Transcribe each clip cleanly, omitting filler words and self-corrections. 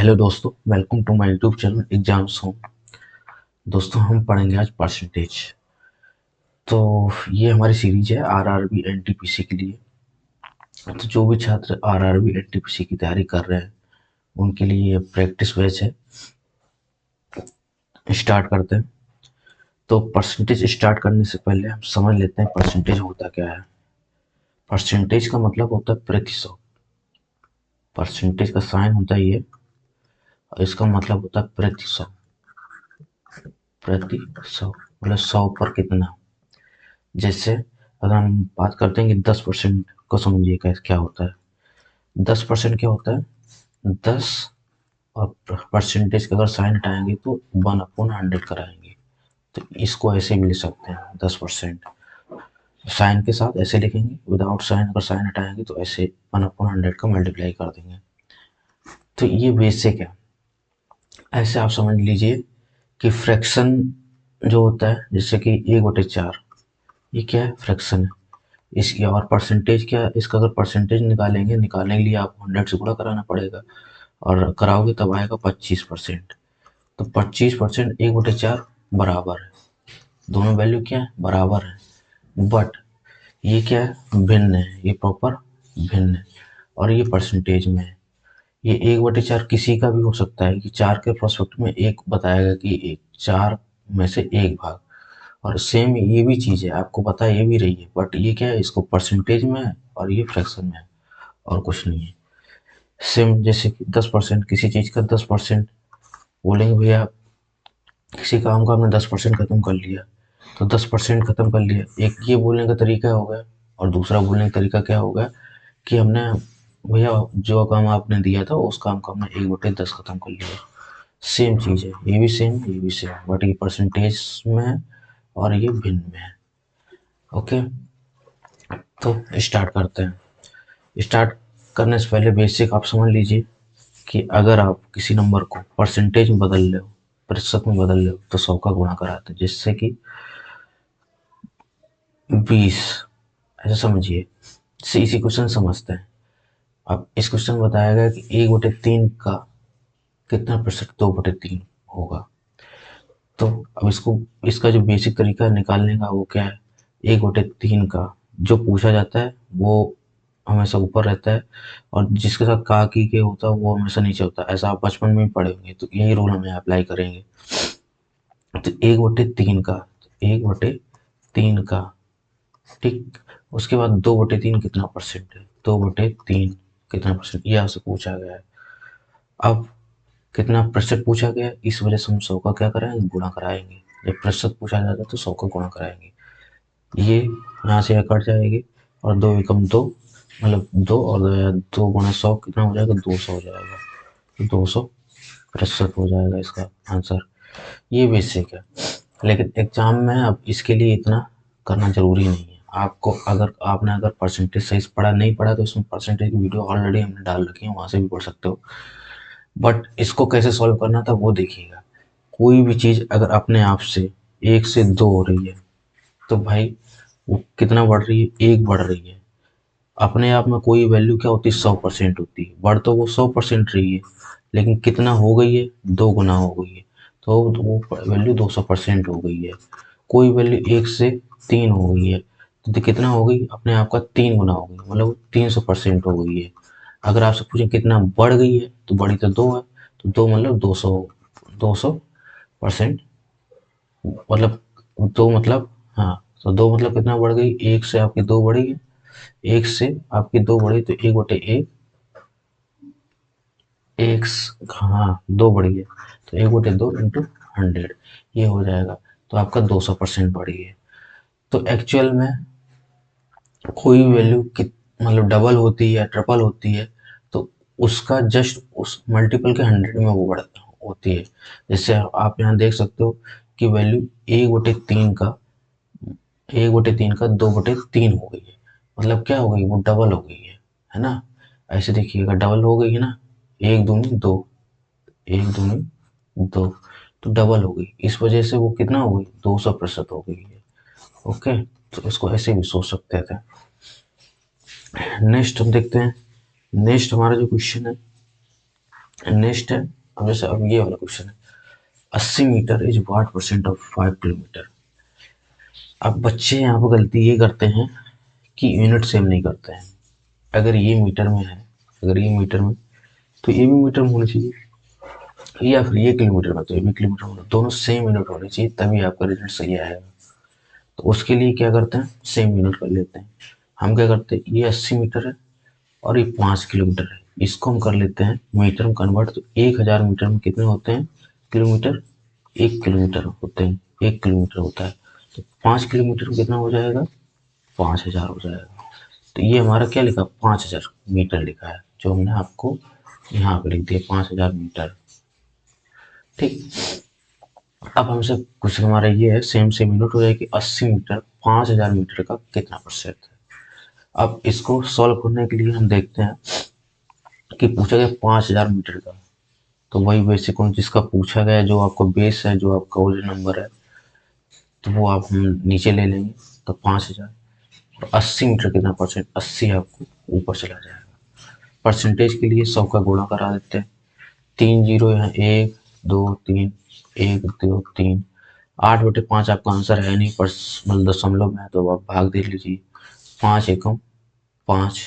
Hello दोस्तों, welcome to my YouTube channel exams home. दोस्तों, हम पढ़ेंगे आज परसेंटेज। तो ये हमारी सीरीज है आरआरबी एनटीपीसी के लिए। तो जो भी छात्र आरआरबी एनटीपीसी की तैयारी कर रहे हैं उनके लिए ये प्रैक्टिस बैच है। स्टार्ट करते हैं। तो परसेंटेज स्टार्ट करने से पहले हम समझ लेते हैं परसेंटेज होता क्या है। परसेंटेज का मतलब होता है प्रतिशत। परसेंटेज का साइन होता है ये, और इसका मतलब होता है प्रतिशत। प्रतिशत मतलब 100 पर कितना। जैसे अगर हम बात करते हैं कि 10% को समझिए क्या होता है। 10% क्या होता है? 10 और परसेंटेज का अगर साइन हटाएंगे तो 1/100 कराएंगे। तो इसको ऐसे भी लिख सकते हैं 10%। साइन के साथ ऐसे लिखेंगे, विदाउट साइन अगर साइन हटाएंगे तो ऐसे 1/100 का मल्टीप्लाई कर देंगे। तो ये बेसिक है। ऐसे आप समझ लीजिए कि फ्रैक्शन जो होता है, जैसे कि 1/4, ये क्या है? फ्रैक्शन है। इसकी और परसेंटेज क्या है? इसका अगर परसेंटेज निकालने के लिए आपको 100 से गुणा कराना पड़ेगा, और कराओगे तब आएगा 25%। तो 25% 1/4 बराबर है। दोनों वैल्यू क्या है? बराबर है। बट ये क्या है? भिन्न है। ये प्रॉपर भिन्न है, और ये परसेंटेज में है। ये 1/4 किसी का भी हो सकता है कि 4 के प्रोस्पेक्ट में एक बताएगा कि एक 4 में से एक भाग। और सेम ये भी चीज़ है, आपको पता ये भी रही है, बट ये क्या है? इसको परसेंटेज में है और ये फ्रैक्शन में है, और कुछ नहीं है। सेम जैसे कि 10%, किसी चीज़ का 10% बोलेंगे भैया, किसी काम का हमने 10% खत्म कर लिया, तो 10% खत्म कर लिया, एक ये बोलने का तरीका हो गया। और दूसरा बोलने का तरीका क्या होगा कि हमने भैया जो काम आपने दिया था उस काम को हमने 1/10 खत्म कर लिया। सेम चीज़ है, ये भी सेम ये भी सेम, बट ये परसेंटेज में है और ये भिन्न में है। ओके, तो स्टार्ट करते हैं। स्टार्ट करने से पहले बेसिक आप समझ लीजिए कि अगर आप किसी नंबर को परसेंटेज में बदल रहे हो, प्रतिशत में बदल रहे हो, तो 100 का गुणा कराते हैं। जिससे कि 20, ऐसा समझिए। इसी क्वेश्चन समझते हैं। अब इस क्वेश्चन में बताया गया कि 1/3 का कितना प्रतिशत 2/3 होगा। तो अब इसको, इसका जो बेसिक तरीका है निकालने का वो क्या है? 1/3 का जो पूछा जाता है वो हमेशा ऊपर रहता है, और जिसके साथ का की के होता है वो हमेशा नीचे होता है। ऐसा आप बचपन में भी पढ़े होंगे, तो यही रूल हमें अप्लाई करेंगे। तो 1/3 का, 1/3 का, ठीक। उसके बाद 2/3 कितना परसेंट है? 2/3 कितना परसेंट, ये आपसे पूछा गया है। अब कितना प्रतिशत पूछा गया है, इस वजह से हम 100 का क्या कराएंगे? गुणा कराएंगे। जब प्रतिशत पूछा जाता है तो 100 का गुणा कराएंगे। ये यहाँ से कट जाएगी, और दो एकम दो, मतलब दो, और 2 गुणा 100 कितना हो जाएगा? 200 हो जाएगा। तो 200% हो जाएगा इसका आंसर। ये बेसिक है, लेकिन एग्जाम में अब इसके लिए इतना करना जरूरी नहीं है। आपको अगर परसेंटेज सही से पढ़ा नहीं पढ़ा तो इसमें परसेंटेज की वीडियो ऑलरेडी हमने डाल रखी है, वहां से भी पढ़ सकते हो। बट इसको कैसे सॉल्व करना था वो देखिएगा। कोई भी चीज अगर अपने आप से 1 से 2 हो रही है, तो भाई वो कितना बढ़ रही है? 1 बढ़ रही है। अपने आप में कोई वैल्यू क्या होती है? 100% होती है। बढ़ तो वो 100% रही है, लेकिन कितना हो गई है? 2 गुना हो गई है। तो वो वैल्यू 200% हो गई है। कोई वैल्यू 1 से 3 हो गई है, तो कितना हो गई? अपने आप का 3 गुना हो गई, मतलब 300% हो गई है। अगर आपसे पूछे कितना बढ़ गई है, तो बड़ी तो 2 है, तो 2 मतलब 200%। मतलब 2 मतलब, हाँ, तो 2 मतलब कितना बढ़ गई? 1 से आपकी 2 बढ़ी है, 1 से आपकी 2 बढ़ी तो 1/1, एक, हाँ, 2 बढ़ी है, तो 1/2 इंटू 100, ये हो जाएगा। तो आपका 200% बढ़ी है। तो एक्चुअल में कोई वैल्यू मतलब डबल होती है या ट्रिपल होती है, तो उसका जस्ट उस मल्टीपल के 100 में वो बढ़ होती है। जैसे आप यहाँ देख सकते हो कि वैल्यू 1/3 का 2/3 हो गई है। मतलब क्या हो गई? वो डबल हो गई है ना? ऐसे देखिएगा, डबल हो गई है ना। एक दूनी दो, एक दूनी दो, तो डबल हो गई। इस वजह से वो कितना हो गई? 200% हो गई है। ओके, तो इसको ऐसे भी सोच सकते थे। नेक्स्ट हम देखते हैं। नेक्स्ट हमारा जो क्वेश्चन है नेक्स्ट है, अब जैसे अब ये वाला क्वेश्चन है, 80 metre is what percent of 5 kilometre. अब बच्चे यहाँ पर गलती ये करते हैं कि यूनिट सेम नहीं करते हैं। अगर ये मीटर में है, अगर ये मीटर में, तो ये भी मीटर में होनी चाहिए, या फिर ये किलोमीटर में तो ये भी किलोमीटर में, दोनों सेम यूनिट होनी चाहिए, तभी आपका रिजल्ट सही आएगा। तो उसके लिए क्या करते हैं, सेम यूनिट कर लेते हैं। हम क्या करते हैं, ये 80 मीटर है और ये 5 किलोमीटर है, इसको हम कर लेते हैं मीटर में कन्वर्ट। तो 1000 मीटर में कितने होते हैं किलोमीटर, 1 किलोमीटर होते हैं, 1 किलोमीटर होता है। तो 5 किलोमीटर में कितना हो जाएगा, 5000 हो जाएगा। तो ये हमारा क्या लिखा, 5000 मीटर लिखा है, जो हमने आपको यहाँ पे लिख दिया 5000 मीटर। ठीक, अब हमसे क्वेश्चन हमारा ये है, सेम सेम यूनिट हो जाएगी कि 80 मीटर 5000 मीटर का कितना प्रतिशत है। अब इसको सॉल्व करने के लिए हम देखते हैं कि पूछा गया 5000 मीटर का, तो वही बेसिक जिसका पूछा गया, जो आपको बेस है, जो आपका ओरिजिनल नंबर है, तो वो आप हम नीचे ले लेंगे। तो 5000 और 80 मीटर कितना परसेंट, 80 आपको ऊपर चला जाएगा। परसेंटेज के लिए 100 का गुणा करा देते हैं, 3 जीरो यहाँ, 1 2 3, 1 2 3, 8/5 आपका आंसर है नहीं, पर मतलब दशमलव में है, तो आप भाग दे लीजिए। 5 एकम 5,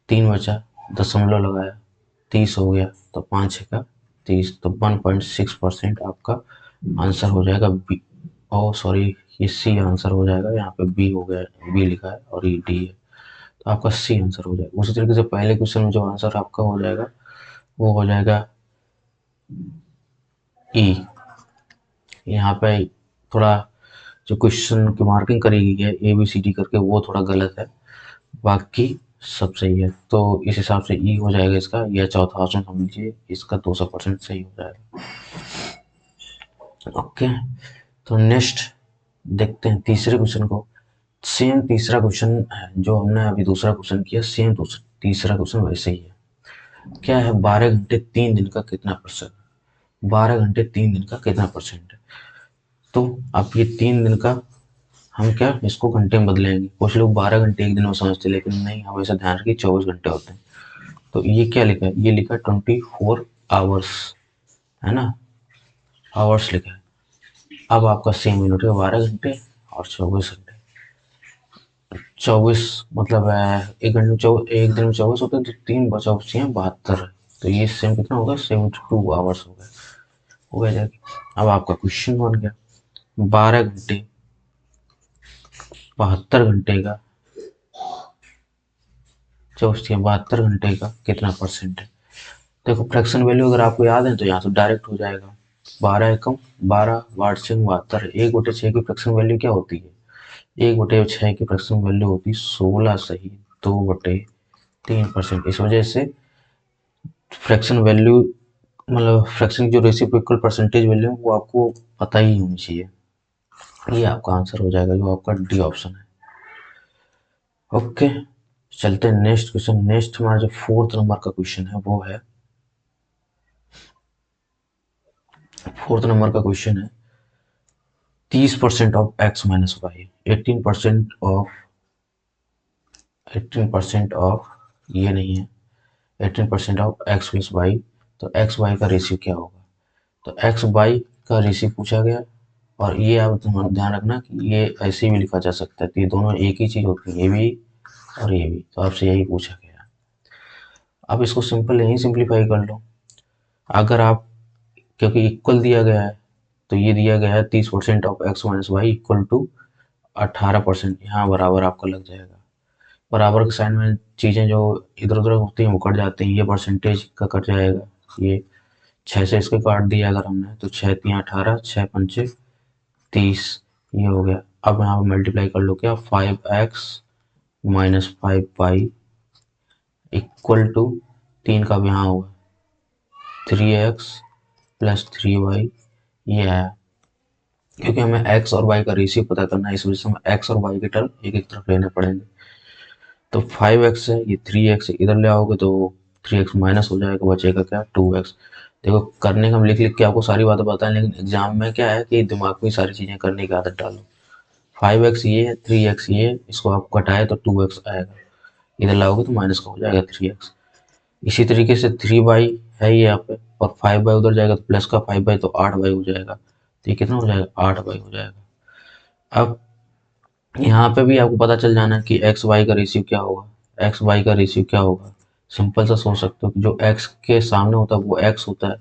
3 बचा, दशमलव लगाया, 30 हो गया, तो 5 छक्का 30, तो 1.6% आपका आंसर हो जाएगा बी। ओ सॉरी, ये सी आंसर हो जाएगा, यहाँ पे बी हो गया, बी लिखा है और ये डी है, तो आपका सी आंसर हो जाएगा। उसी तरीके से पहले क्वेश्चन में जो आंसर आपका हो जाएगा वो हो जाएगा ई। यहाँ पे थोड़ा जो क्वेश्चन की मार्किंग करी गई है ए बी सी डी करके, वो थोड़ा गलत है, बाकी सब सही है। तो इस हिसाब से ई हो जाएगा इसका, यह चौथा ऑप्शन समझिए, इसका 200% सही हो जाएगा। ओके, तो नेक्स्ट देखते हैं तीसरे क्वेश्चन को। सेम तीसरा क्वेश्चन है जो हमने अभी दूसरा क्वेश्चन किया, सेम तीसरा क्वेश्चन वैसे ही है। क्या है, 12 घंटे 3 दिन का कितना परसेंट, 12 घंटे 3 दिन का कितना परसेंट है। तो अब ये 3 दिन का हम क्या इसको घंटे में बदलेंगे। कुछ लोग 12 घंटे एक दिन में समझते, लेकिन नहीं, हमेशा ध्यान रखिए 24 घंटे होते हैं। तो ये क्या लिखा है, ये लिखा है 24 आवर्स, है ना, आवर्स लिखा है। अब आपका सेम यूनिट है 12 घंटे और 24 घंटे। 24 मतलब एक घंटे में 24, एक दिन में 24 होते हैं, तो 3 बचा 72, तो ये सेम कितना होगा, 72 आवर्स हो गया जाके। अब आपका क्वेश्चन बन गया, 12 घंटे 72 घंटे का, 72 घंटे का कितना परसेंट है। देखो फ्रैक्शन वैल्यू अगर आपको याद है तो यहाँ से डायरेक्ट हो जाएगा, 12 एकम 12 वार्षिक 72, 1/6 की फ्रैक्शन वैल्यू क्या होती है, 1/6 की फ्रैक्शन वैल्यू होती है 16 सही 2/3%। इस वजह से फ्रैक्शन वैल्यू मतलब फ्रैक्शन की जो रेसिप्रोकल परसेंटेज वैल्यू है वो आपको पता ही होनी चाहिए। ये आपका आंसर हो जाएगा, जो आपका डी ऑप्शन है। ओके, चलते हैं नेक्स्ट क्वेश्चन। नेक्स्ट हमारा जो 4th नंबर का क्वेश्चन है वो है, 4th नंबर का क्वेश्चन है, 30% of X minus Y, 18% of ये नहीं है, 18% ऑफ एक्स प्लस वाई। तो एक्स वाई का रेशियो क्या होगा। तो एक्स वाई का रेशियो पूछा गया, और ये आप ध्यान रखना कि ये ऐसे भी लिखा जा सकता है, तो ये दोनों एक ही चीज होती है, ये भी और ये भी, तो आपसे यही पूछा गया। अब इसको सिंपल यहीं सिंप्लीफाई कर लो। अगर आप, क्योंकि इक्वल दिया गया है, तो ये दिया गया है 30% of X minus Y equal to 18%, यहाँ बराबर आपका लग जाएगा। बराबर के साइन में चीज़ें जो इधर उधर होती हैं वो कट जाती हैं, ये परसेंटेज का कट जाएगा, ये 6 से इसके काट दिया अगर हमने, तो 6 3 18, 6 पंचे 30, ये हो गया। अब यहाँ पर मल्टीप्लाई कर लो, क्या 5x minus 5y equal to 3 का भी यहाँ होगा 3x प्लस 3y, ये है। क्योंकि हमें x और y का रेशियो पता करना है, इस वजह से हमें x और y के टर्म एक एक तरफ लेने पड़ेंगे। तो 5x है, ये 3x इधर ले आओगे तो 3x माइनस हो जाएगा, बचेगा क्या 2x। देखो करने का हम लिख लिख के आपको सारी बातें बताएं, लेकिन एग्जाम में क्या है कि दिमाग में सारी चीज़ें करने की आदत डालो। 5x ये है, 3x ये, इसको आप घटाए तो 2x आएगा, इधर लाओगे तो माइनस का हो जाएगा 3x। इसी तरीके से 3 बाई है ये यहाँ पे, और 5 बाई उधर जाएगा तो प्लस का 5 बाई, तो 8 बाई हो जाएगा। तो ये कितना हो जाएगा, 8 बाई हो जाएगा। अब यहाँ पे भी आपको पता चल जाना है कि एक्स वाई का रेशियो क्या होगा, एक्स वाई का रेशियो क्या होगा। सिंपल सा सोच सकते हो कि जो एक्स के सामने होता है वो एक्स होता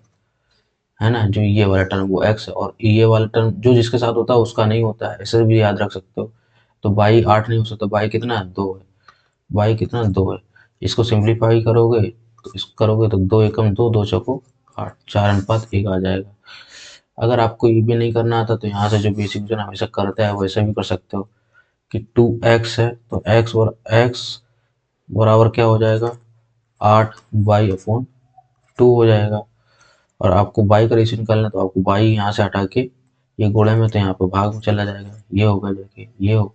है ना, जो ये वाला टर्म वो एक्स है, और ये वाला टर्म जो जिसके साथ होता है उसका नहीं होता है, ऐसे भी याद रख सकते हो। तो बाई 8 नहीं हो सकता, बाई कितना है, 2 है, बाई कितना, 2 है। इसको सिंप्लीफाई करोगे तो इसको करोगे तो 2 एकम 2, 2 चौको 8, 4:1 आ जाएगा। अगर आपको ये भी नहीं करना आता तो यहाँ से जो बेसिक जो हमेशा करता है वैसा भी कर सकते हो कि 2x है तो x बराबर क्या हो जाएगा, 8 बाई अपॉन 2 हो जाएगा। और आपको बाई का रेशियो निकालना है तो आपको बाई यहाँ से हटा के ये गोले में तो यहाँ पे भाग में चला जाएगा, ये होगा, देखिए ये हो।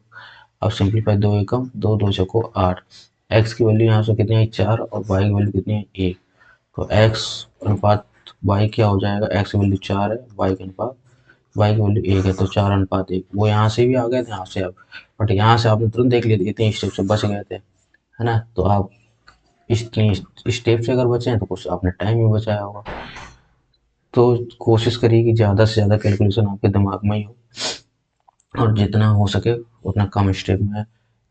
अब सिंप्लीफाई, 2 एकम 2, 2 चौको 8, एक्स की वैल्यू यहाँ से कितनी आई, 4, और वाई की वैल्यू कितनी है, 1। तो एक्स अनुपात वाई क्या हो जाएगा, एक्स की वैल्यू 4 है, वाई के अनुपात वाई की वैल्यू 1 है, तो 4:1। वो यहाँ से भी आ गए थे, यहाँ से अब, बट यहाँ से आपने तुरंत देख लिया था, इतने स्टेप से बच गए थे, है ना। तो आप इतनी स्टेप से अगर बचे हैं तो कुछ आपने टाइम भी बचाया होगा। तो कोशिश करिए कि ज़्यादा से ज़्यादा कैलकुलेशन आपके दिमाग में ही हो, और जितना हो सके उतना कम स्टेप में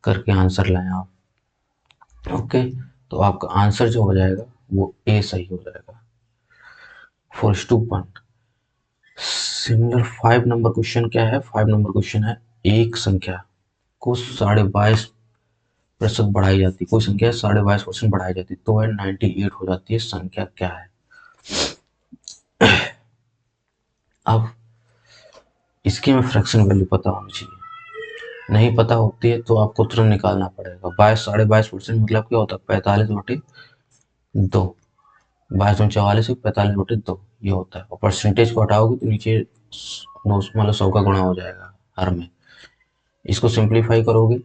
करके आंसर लाएं आप। ओके, तो आपका आंसर जो हो जाएगा वो ए सही हो जाएगा। 4:1। सिमिलर 5 नंबर क्वेश्चन क्या है, 5 नंबर क्वेश्चन है, एक संख्या को 22.5% बढ़ाई जाती है, कोई संख्या 22.5% बढ़ाई जाती है तो वह 98 हो जाती है, संख्या क्या है। अब इसकी हमें फ्रैक्शन वैल्यू पता होनी चाहिए, नहीं पता होती है तो आपको तुरंत निकालना पड़ेगा। 22.5% मतलब क्या होता है, 45/2, 22 से 45/2 ये होता है, और परसेंटेज को हटाओगे तो नीचे मतलब 100 का गुणा हो जाएगा हर में। इसको सिंप्लीफाई करोगे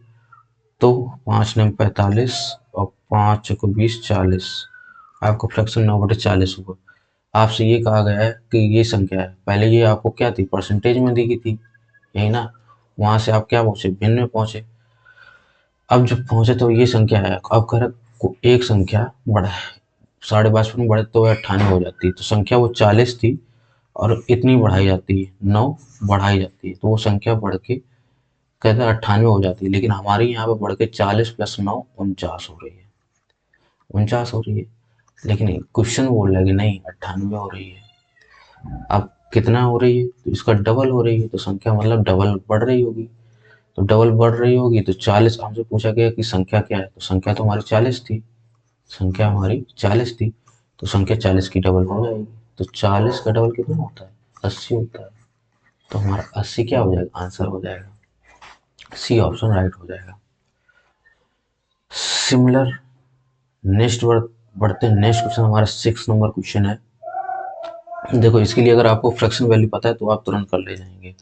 तो 5×9 = 45 और 5×4 = 40, आपका फ्रैक्शन 9/40 होगा। आपसे ये कहा गया है कि ये संख्या है, पहले ये आपको क्या थी, परसेंटेज में दी गई थी, यही ना। वहां से आप क्या पहुंचे, भिन्न में पहुंचे। अब जब पहुंचे तो ये संख्या है, अब कह रहा एक संख्या बढ़ा है, 22.5 बढ़े तो 98 हो जाती है, तो संख्या वो 40 थी और इतनी बढ़ाई जाती है, 9 बढ़ाई जाती है, तो वो संख्या बढ़ के कहते हैं 98 हो जाती है, लेकिन हमारी यहाँ पे बढ़ के 40 + 9 49 हो रही है, 49 हो रही है। लेकिन क्वेश्चन बोल रहा है कि नहीं 98 हो रही है। अब कितना हो रही है, तो इसका डबल हो रही है, तो संख्या मतलब डबल बढ़ रही होगी। तो डबल बढ़ रही होगी तो 40, हमसे पूछा गया कि संख्या क्या है, तो संख्या तो हमारी 40 थी, संख्या हमारी 40 थी, तो संख्या 40 की डबल हो जाएगी। तो 40 का डबल कितना होता है, 80 होता है। तो हमारा 80 क्या हो जाएगा, आंसर हो जाएगा सी ऑप्शन राइट हो जाएगा। सिमिलर नेक्स्ट बढ़ते हैं, नेक्स्ट क्वेश्चन हमारा 6 नंबर क्वेश्चन है। देखो इसके लिए अगर आपको फ्रैक्शन वैल्यू पता है तो आप तुरंत कर ले जाएंगे।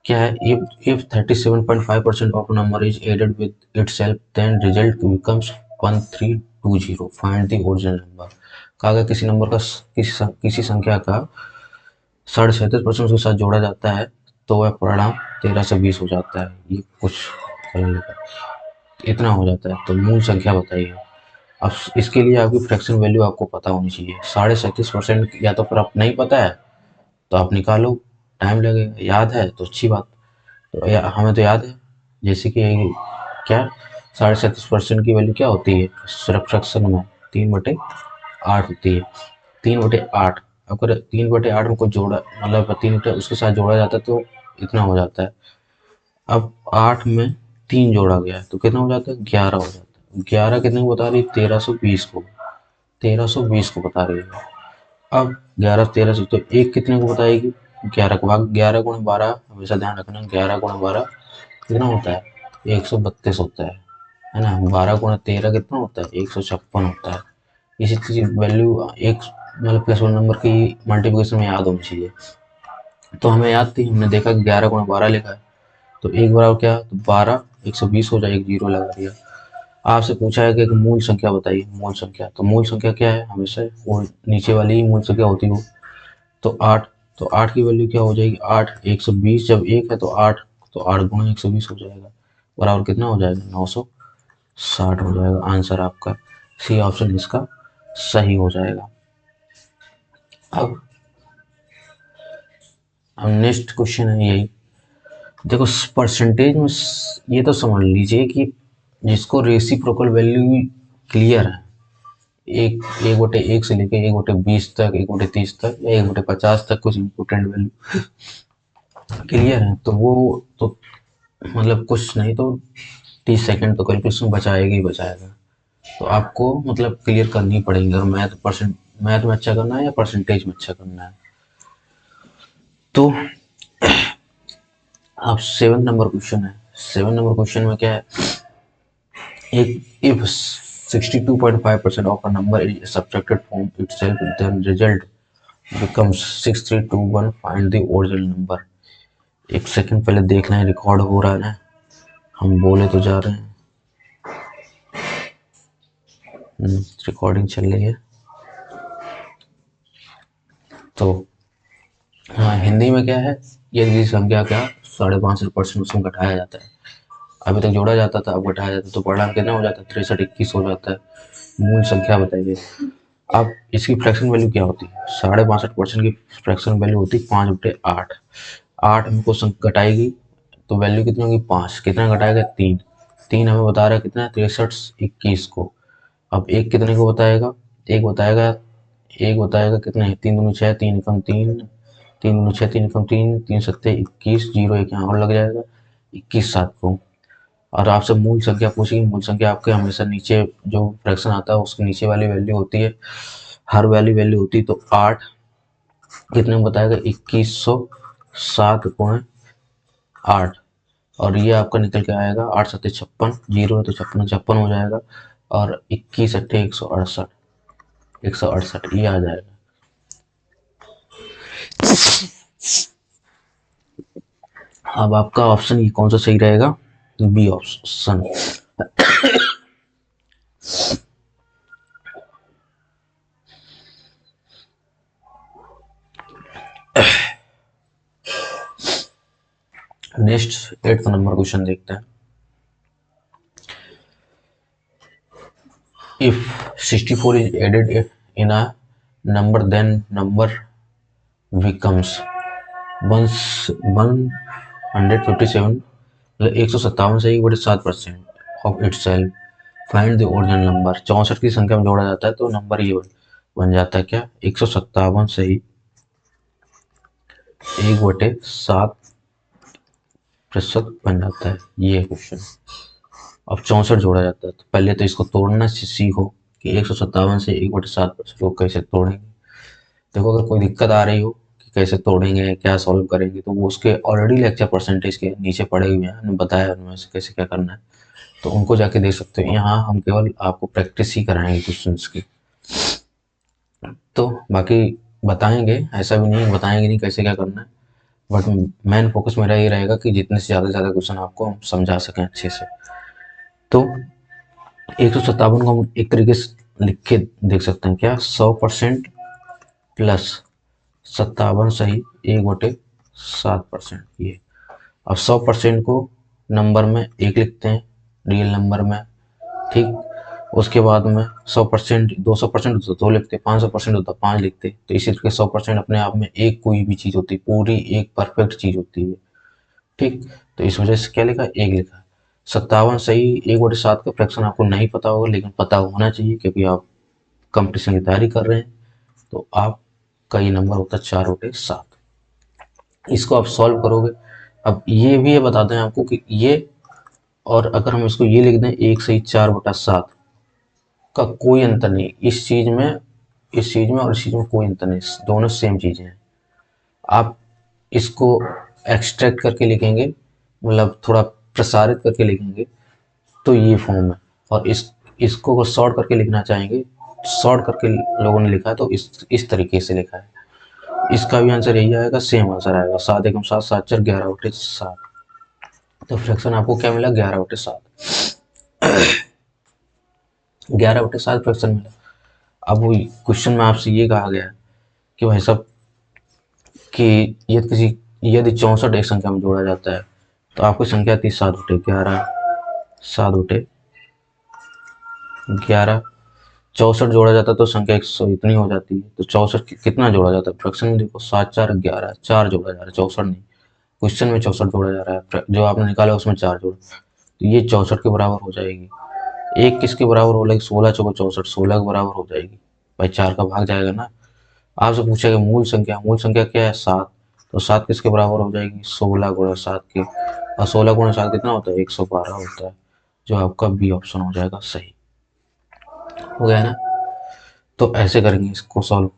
क्या है, if 37.5% of number is added with itself then result becomes 1320, find the original number। कहा गया किसी नंबर का किसी संख्या का 37.5% उसके साथ जोड़ा जाता है तो वह परिणाम 13 से 20 हो जाता है, ये कुछ इतना हो जाता है, तो मूल संख्या बताइए। अब इसके लिए आपकी फ्रैक्शन वैल्यू आपको पता होनी चाहिए। 37.5% या तो फिर आप नहीं पता है तो आप निकालो, टाइम लगेगा, याद है तो अच्छी बात। तो हमें तो याद है, जैसे कि क्या 37.5% की वैल्यू क्या होती है फ्रैक्शन में, 3/8 होती है, 3/8। अगर 3/8 में कुछ जोड़ा मतलब 3 उसके साथ जोड़ा जाता है तो इतना हो जाता है। अब 8 में 3 जोड़ा गया है तो कितना हो जाता है, 11 हो जाता है। 11 कितने को बता रही है, 1320 को, 1320 को बता रही है। अब 11 13 से तो एक कितने को बताएगी, 11 को भाग 11 × 12, हमेशा ध्यान रखना 11 × 12 कितना होता है, 132 होता है ना। 12 × 13 कितना होता है, 156 होता है। इसी चीज वैल्यू एक मतलब +1 नंबर की मल्टीप्लिकेशन में याद होनी चाहिए। तो हमें याद थी, हमने देखा 11 × 12 लिखा है तो एक बार क्या, तो 12 120 हो जाए, एक जीरो लगा दिया। आपसे पूछा है कि मूल संख्या बताइए, मूल संख्या, तो मूल संख्या क्या है, हमेशा वो नीचे वाली ही मूल संख्या होती है। तो 8, तो 8 की वैल्यू क्या हो जाएगी, 8 120, जब 1 है तो 8, तो 8 × 120 हो जाएगा, बराबर कितना हो जाएगा, 960 हो जाएगा। आंसर आपका सी ऑप्शन इसका सही हो जाएगा। अब नेक्स्ट क्वेश्चन है यही, देखो परसेंटेज में ये तो समझ लीजिए कि जिसको रेसिप्रोकल वैल्यू क्लियर है, एक एक बटे एक से लेके एक बटे 20 तक, एक बटे 30 तक या एक बटे 50 तक कुछ इंपोर्टेंट वैल्यू क्लियर है, तो वो तो मतलब कुछ नहीं तो 30 सेकंड तो कैलकुलेशन बचाएगा ही बचाएगा। तो आपको मतलब क्लियर करनी पड़ेगी अगर मैथ में अच्छा करना है या परसेंटेज में अच्छा करना है। तो अब 7 नंबर क्वेश्चन है। 7 नंबर क्वेश्चन में क्या है, एक if 62.5% of a number is subtracted from itself then result becomes 6321, find the original number. एक सेकंड पहले देख लें रिकॉर्ड हो रहा है ना, हम बोले तो जा रहे हैं। रिकॉर्डिंग चल रही है। तो हाँ, हिंदी में क्या है, ये संख्या का 5.5% उसमें घटाया जाता है। अभी तक जोड़ा जाता था, अब घटाया जाता है, तो परिणाम कितना हो जाता है, 6321 हो जाता है। मूल संख्या बताइए। अब इसकी फ्रैक्शन वैल्यू क्या होती है, 65.5% की फ्रैक्शन वैल्यू होती है 5/8। 8 हमको घटाएगी तो वैल्यू कितनी होगी 5, कितना घटाएगा 3। 3 हमें बता रहा है कितना, 6321 को। अब एक कितने को बताएगा, एक बताएगा कितने, 3 दूनी 6, 3 एकम 3, 3 दूनी 6, 3 एकम 3, 3 सत्ते 21, जीरो एक यहाँ और लग जाएगा, 21 7 को। और आपसे मूल संख्या पूछेगी, मूल संख्या आपके हमेशा नीचे जो फ्रैक्शन आता है उसके नीचे वाली वैल्यू होती है, हर वाली वैल्यू होती है। तो 8 कितने में बताएगा, 2107.8, और ये आपका निकल के आएगा 8 सत्ते 56, जीरो है तो 56 हो जाएगा, और 21 अट्ठे 168 ये आ जाएगा। अब आपका ऑप्शन ये कौन सा सही रहेगा, B option. Next 8 number question देखते हैं। If 64 is added in a number, then number becomes 157, मतलब 157 से 1/7% of it self, find the original number. 64 की संख्या में जोड़ा जाता है तो नंबर ये बन जाता है क्या, 157 से ही 1/7% बन जाता है, ये क्वेश्चन। अब 64 जोड़ा जाता है तो पहले तो इसको तोड़ना सीखो कि 157 से 1/7% को कैसे तोड़ेंगे। देखो अगर कोई दिक्कत आ रही हो कि कैसे तोड़ेंगे क्या सॉल्व करेंगे, तो वो उसके ऑलरेडी लेक्चर परसेंटेज के नीचे पड़े हुए हैं, हमने बताया उनमें से कैसे क्या करना है, तो उनको जाके देख सकते हो। यहाँ हम केवल आपको प्रैक्टिस ही कराएंगे क्वेश्चंस की, तो बाकी बताएंगे, ऐसा भी नहीं बताएंगे नहीं कैसे क्या करना है, बट मेन फोकस मेरा ये रहेगा कि जितने से ज़्यादा क्वेश्चन आपको हम समझा सकें अच्छे से। तो 157 को हम एक तरीके से लिख के देख सकते हैं क्या, 100% प्लस 57 सही 1/7%, ये। अब 100% को नंबर में 1 लिखते हैं, रियल नंबर में, ठीक। उसके बाद में 100%, 200% होता तो 2 लिखते, 500% होता 5 लिखते। तो इसी तरीके 100% अपने आप में एक कोई भी चीज़ होती है, पूरी एक परफेक्ट चीज़ होती है, ठीक। तो इस वजह से क्या लिखा, 1 लिखा। 57 सही 1/7 का फ्रैक्शन आपको नहीं पता होगा, लेकिन पता होना चाहिए क्योंकि आप कंपटीशन की तैयारी कर रहे हैं। तो आपका ये नंबर होता है 4/7। इसको आप सॉल्व करोगे। अब ये भी ये बताते हैं आपको कि ये, और अगर हम इसको ये लिख दें 1 सही 4/7 का कोई अंतर नहीं, इस चीज में और इस चीज में कोई अंतर नहीं, दोनों सेम चीजें हैं। आप इसको एक्सट्रैक्ट करके लिखेंगे, मतलब थोड़ा प्रसारित करके लिखेंगे तो ये फॉर्म है, और इसको अगर शॉर्ट करके लिखना चाहेंगे, शॉर्ट करके लोगों ने लिखा है तो इस तरीके से लिखा है। इसका भी आंसर यही आएगा, सेम आंसर आएगा, 7 एकम 7, 7 4 11/7। तो फ्रैक्शन आपको क्या मिला, 11/7, 11/7 फ्रैक्शन मिला। अब वही क्वेश्चन में आपसे ये कहा गया है कि भाई साहब कि यदि 64 एक संख्या में जोड़ा जाता है तो आपकी संख्या थी 7/11, 7/11, 64 जोड़ा जाता है तो संख्या 100 इतनी हो जाती है। तो 64 कितना जोड़ा जाता है फ्रैक्शन में? देखो 7 4 11, 4 जोड़ा जा रहा है, 64 नहीं। क्वेश्चन में 64 जोड़ा जा रहा है, जो आपने निकाला उसमें 4 जोड़ा, तो ये 64 के बराबर हो जाएगी। एक किसके बराबर हो जाएगी? 16 चौको 64, 16 के बराबर हो जाएगी। भाई 4 का भाग जाएगा ना। आपसे पूछेगा मूल संख्या, मूल संख्या क्या है? 7। तो 7 किसके बराबर हो जाएगी? 16 गुणा 7 के, और 16 गुणा 7 कितना होता है? 112 होता है, जो आपका बी ऑप्शन हो जाएगा सही। हो गया ना? तो ऐसे करेंगे इसको सॉल्व।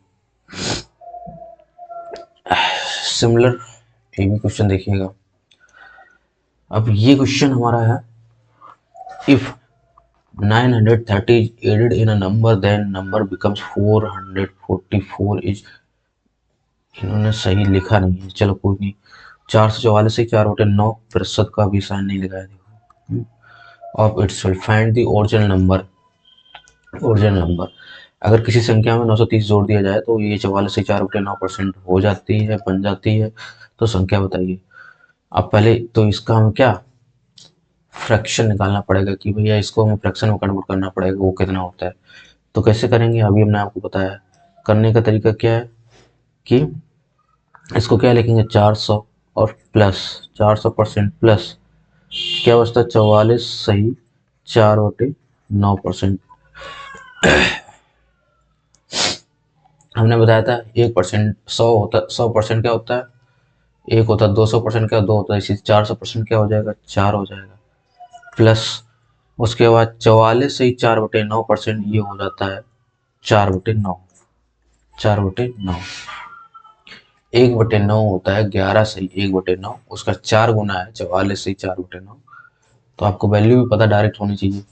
सिमिलर ये भी क्वेश्चन देखिएगा। अब ये क्वेश्चन हमारा है, if 930 is added in a number then number becomes 444 is, इन्होंने सही लिखा नहीं है, चलो कोई नहीं। 444 से 4/9 प्रतिशत का भी साइन नहीं लगाया, देखो। Of its find the original number, original number. अगर किसी संख्या में 930 जोड़ दिया जाए तो ये 44 से 4/9% हो जाती है, बन जाती है। तो संख्या बताइए। अब पहले तो इसका हमें क्या फ्रैक्शन निकालना पड़ेगा कि भैया इसको हमें फ्रैक्शन में कन्वर्ट करना पड़ेगा, वो कितना होता है। तो कैसे करेंगे अभी हमने आपको बताया। करने का तरीका क्या है कि इसको क्या लिखेंगे 400 और प्लस 400% प्लस क्या बचता है 44 सही 4/9%। हमने बताया था 1%, 100% क्या होता है? 1 होता है, 200% क्या 2 होता है, इसी 400% क्या हो जाएगा? 4 हो जाएगा। प्लस उसके बाद 44 से ही 4/9% ये हो जाता है 4/9, 4/9। 1/9 होता है 11 से ही 1/9, उसका 4 गुना है 44 से ही 4/9। तो आपको वैल्यू भी पता डायरेक्ट होनी चाहिए।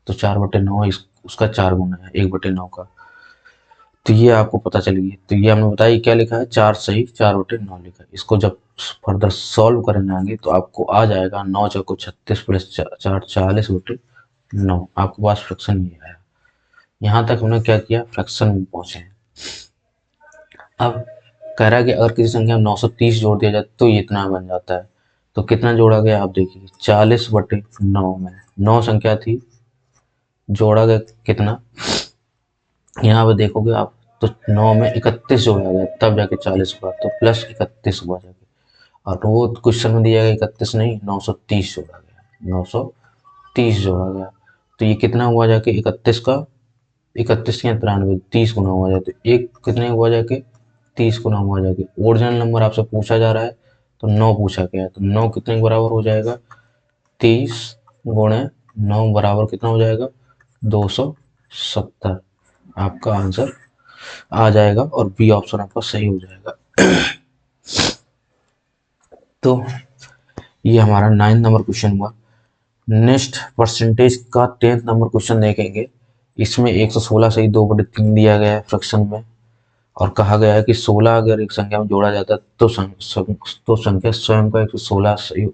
तो 4/9 उसका 4 गुना है 1/9 का। तो ये आपको पता चल गई। तो ये हमने बताया क्या लिखा है, 4 सही 4/9 लिखा है। इसको जब फर्दर सॉल्व करेंगे आगे तो आपको आ जाएगा 9 चौको 36 प्लस 4 40/9। आपके पास फ्रैक्शन ये आया। यहाँ तक हमने क्या किया, फ्रैक्शन में पहुंचे हैं। अब कह रहा है कि अगर किसी संख्या में 930 जोड़ दिया जाए तो ये इतना बन जाता है। तो कितना जोड़ा गया आप देखिए, 40/9 में 9 संख्या थी, जोड़ा गया कितना, यहाँ पे देखोगे आप तो 9 में 31 जोड़ा गया तब जाके 40 हुआ, तो प्लस 31 हुआ जाके। और वो क्वेश्चन में दिया गया 31 नहीं 930 जोड़ा गया, 930 जोड़ा गया। तो ये कितना हुआ जाके 31 का 31 या 93 30 गुना हुआ जाए, तो एक कितने हुआ जाके 30 गुना हुआ जाके। ओरिजिनल नंबर आपसे पूछा जा रहा है तो 9 पूछा गया है, तो 9 कितने के बराबर हो जाएगा? 30 गुणे 9 बराबर कितना हो जाएगा? 270। आपका आंसर आ जाएगा और बी ऑप्शन आपका सही हो जाएगा। तो ये हमारा 9 नंबर क्वेश्चन हुआ। नेक्स्ट परसेंटेज का 10th नंबर क्वेश्चन देखेंगे। इसमें 116 सही 2/3 दिया गया है फ्रैक्शन में, और कहा गया है कि 16 अगर एक संख्या में जोड़ा जाता है तो तो संख्या स्वयं का 116 सही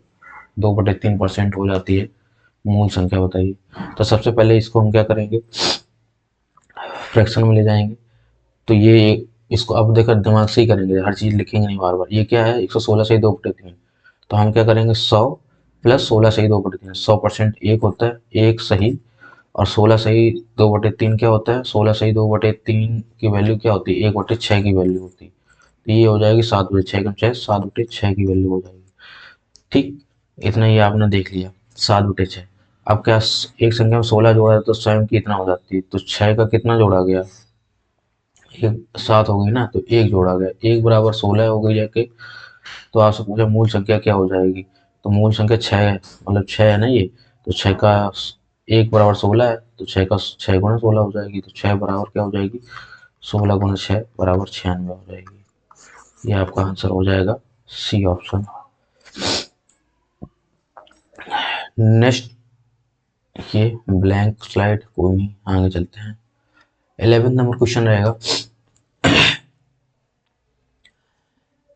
2/3% हो जाती है। मूल संख्या बताइए। तो सबसे पहले इसको हम क्या करेंगे, फ्रैक्शन में ले जाएंगे। तो ये इसको अब देखकर दिमाग से ही करेंगे, हर चीज़ लिखेंगे नहीं बार बार। ये क्या है 116 सही 2/3, तो हम क्या करेंगे 100 प्लस 16 सही 2/3। 100% एक होता है, एक सही, और 16 सही 2/3 क्या होता है? 16 सही 2/3 की वैल्यू क्या होती है? 1/6 की वैल्यू होती है। तो ये हो जाएगी 7/6 कम 6 7/6 की वैल्यू हो जाएगी। ठीक, इतना ही आपने देख लिया 7/6। अब क्या एक संख्या में 16 जोड़ा है तो स्वयं की इतना हो जाती है, तो 6 का कितना जोड़ा गया? एक 7 हो गई ना, तो एक जोड़ा गया, एक बराबर 16 हो गई जाके। तो आपसे पूछा मूल संख्या क्या हो जाएगी, तो मूल संख्या 6 है, मतलब 6 है ना ये। तो 6 का एक बराबर 16 है, तो 6 का 6 गुना 16 हो जाएगी, तो 6 बराबर क्या हो जाएगी? 16 गुना 6 बराबर 96 हो जाएगी। ये आपका आंसर हो जाएगा सी ऑप्शन। नेक्स्ट, ये ब्लैंक स्लाइड कोई नहीं, आगे चलते हैं। 11th नंबर क्वेश्चन रहेगा,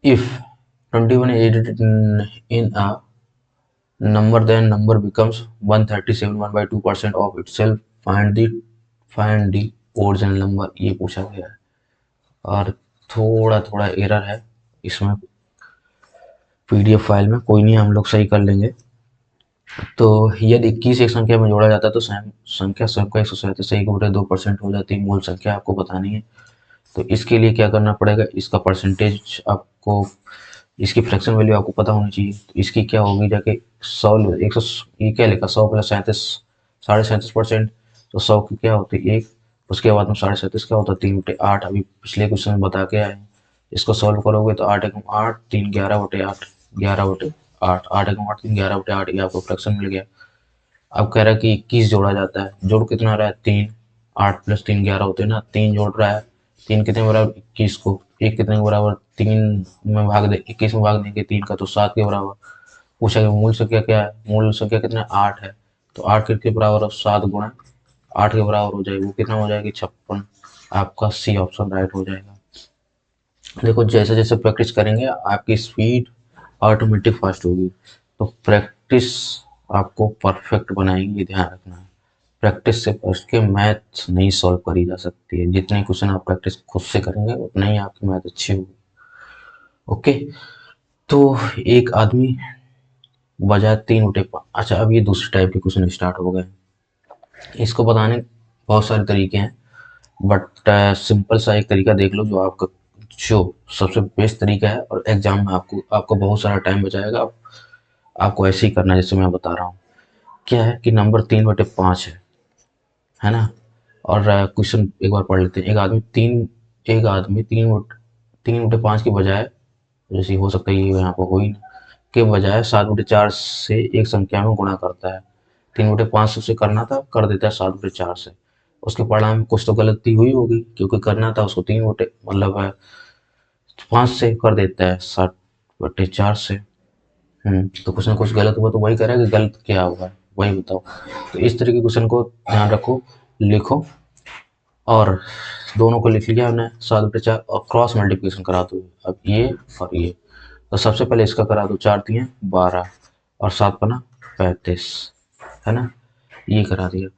if 21 is in a number then number becomes 137 1/2% of itself, find the original number। ये पूछा गया है और थोड़ा थोड़ा एरर है इसमें पीडीएफ फाइल में, कोई नहीं हम लोग सही कर लेंगे। तो यदि 21 एक संख्या में जोड़ा जाता है तो संख्या स्वयं का 137 से 1/2% हो जाती है। मूल संख्या आपको बतानी है। तो इसके लिए क्या करना पड़ेगा, इसका परसेंटेज आपको, इसकी फ्रैक्शन वैल्यू आपको पता होनी चाहिए। तो इसकी क्या होगी, जाके 100, 100, ये क्या लिखा, 100 प्लस 37, 37.5%। तो 100 की क्या होती है 1, उसके बाद में 37 क्या होता है 3/8। अभी पिछले क्वेश्चन में बता के आए हैं। इसको सॉल्व करोगे तो 8 एकम 8, 3 11/8, 11/8, 8 एकम 8, 3 11/8, ये आपको फ्रैक्शन मिल गया। अब कह रहा है कि 21 जोड़ा जाता है, जोड़ कितना रहा है 3, 8 प्लस 3 11 होते हैं ना, 3 जोड़ रहा है। 3 कितने बराबर 21 को, 1 कितने के बराबर 3 में भाग दे, 21 में भाग देंगे 3 का तो 7 के बराबर। पूछा कि मूल संख्या क्या है, मूल संख्या कितना है 8 है। तो 8 किसके बराबर है 7 गुणा 8 के बराबर हो जाएगी, वो कितना हो जाएगी 56। आपका सी ऑप्शन राइट हो जाएगा। देखो जैसे जैसे प्रैक्टिस करेंगे आपकी स्पीड ऑटोमेटिक फास्ट होगी। तो प्रैक्टिस आपको परफेक्ट बनाएगी, ये ध्यान रखना है। प्रैक्टिस से बच के मैथ नहीं सॉल्व करी जा सकती है। जितने क्वेश्चन आप प्रैक्टिस खुद से करेंगे उतनी ही आपकी मैथ अच्छी होगी। ओके, तो एक आदमी बजाय 3/5। अच्छा, अब ये दूसरे टाइप के क्वेश्चन स्टार्ट हो गए। इसको बताने के बहुत सारे तरीके हैं, बट सिंपल सा एक तरीका देख लो जो आपका, जो सबसे बेस्ट तरीका है और एग्जाम में आपको आपको बहुत सारा टाइम बचाएगा। आपको ऐसे ही करना है जैसे मैं बता रहा हूँ। क्या है कि नंबर 3/5 है ना। और क्वेश्चन एक बार पढ़ लेते हैं। एक आदमी 3/5 की बजाय, जैसे हो सकता है ये यहाँ पर हो ही ना, के बजाय 7/4 से एक संख्या में गुणा करता है। 3/5 से उसे करना था, कर देता है 7/4 से। उसके परिणाम में कुछ तो गलती हुई होगी, क्योंकि करना था उसको 5 से, कर देता है 7/4 से। तो कुछ ना कुछ गलत हुआ, तो वही कह रहा है कि गलत क्या हुआ है वही बताओ। तो इस तरह के क्वेश्चन को ध्यान रखो, लिखो, और दोनों को लिख लिया हमने 7/4 और क्रॉस मल्टीप्लिकेशन करा दो। अब ये और ये, तो सबसे पहले इसका करा दो, 4×3 = 12 और 7×5 = 35, है ना, ये करा दिया।